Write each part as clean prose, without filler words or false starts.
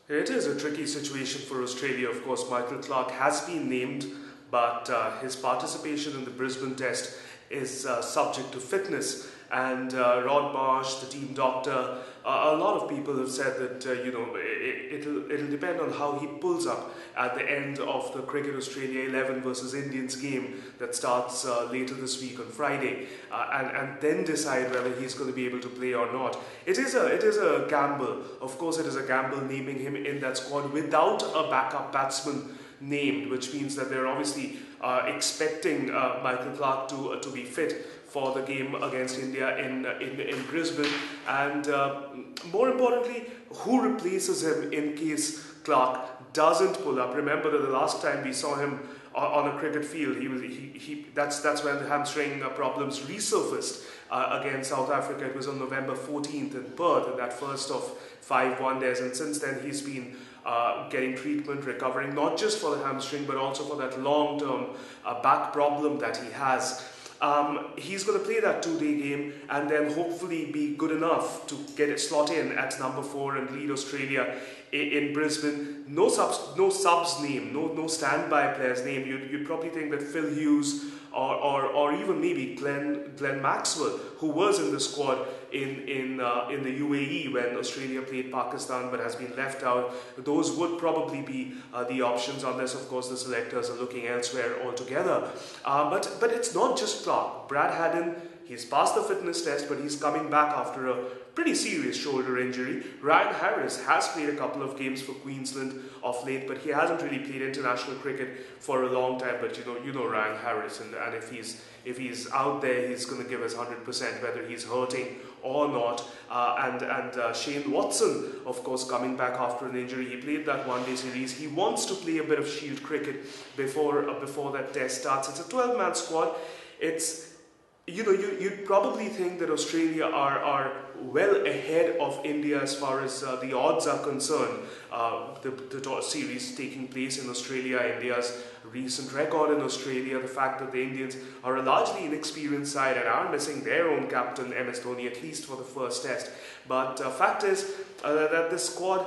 It is a tricky situation for Australia. Of course, Michael Clarke has been named, but his participation in the Brisbane Test is subject to fitness. And Rod Marsh, the team doctor, a lot of people have said that it'll depend on how he pulls up at the end of the Cricket Australia 11 versus Indians game that starts later this week on Friday, and then decide whether he's going to be able to play or not. It is a gamble. Of course, it is a gamble naming him in that squad without a backup batsman named, which means that they're obviously expecting Michael Clarke to be fit for the game against India in Brisbane, and more importantly, who replaces him in case Clarke doesn't pull up. Remember that the last time we saw him on a cricket field, that's when the hamstring problems resurfaced against South Africa. It was on November 14th in Perth, in that first of 5 one-days, and since then he's been getting treatment, recovering not just for the hamstring but also for that long-term back problem that he has. He's going to play that 2-day game and then hopefully be good enough to get a slot in at number 4 and lead Australia in Brisbane. No subs name, no standby players name. You'd probably think that Phil Hughes or even maybe Glenn Maxwell, who was in the squad in the UAE when Australia played Pakistan but has been left out. Those would probably be the options, unless of course the selectors are looking elsewhere altogether. But it's not just Clarke. Brad Haddin, he's passed the fitness test, but he's coming back after a pretty serious shoulder injury. Ryan Harris has played a couple of games for Queensland of late, but he hasn't really played international cricket for a long time. But you know Ryan Harris, and if he's out there, he's going to give us 100%, whether he's hurting or not. And Shane Watson, of course, coming back after an injury. He played that one-day series. He wants to play a bit of Shield cricket before that test starts. It's a 12-man squad. You'd probably think that Australia are well ahead of India as far as the odds are concerned. The series taking place in Australia, India's recent record in Australia, the fact that the Indians are a largely inexperienced side and are missing their own captain, MS Dhoni, at least for the first test. But fact is that the squad,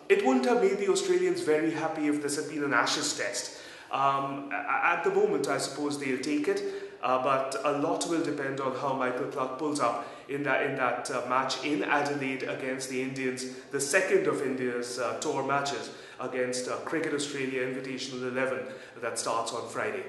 it wouldn't have made the Australians very happy if this had been an Ashes test. At the moment, I suppose they'll take it. But a lot will depend on how Michael Clarke pulls up in that match in Adelaide against the Indians, the second of India's tour matches against Cricket Australia Invitational 11 that starts on Friday.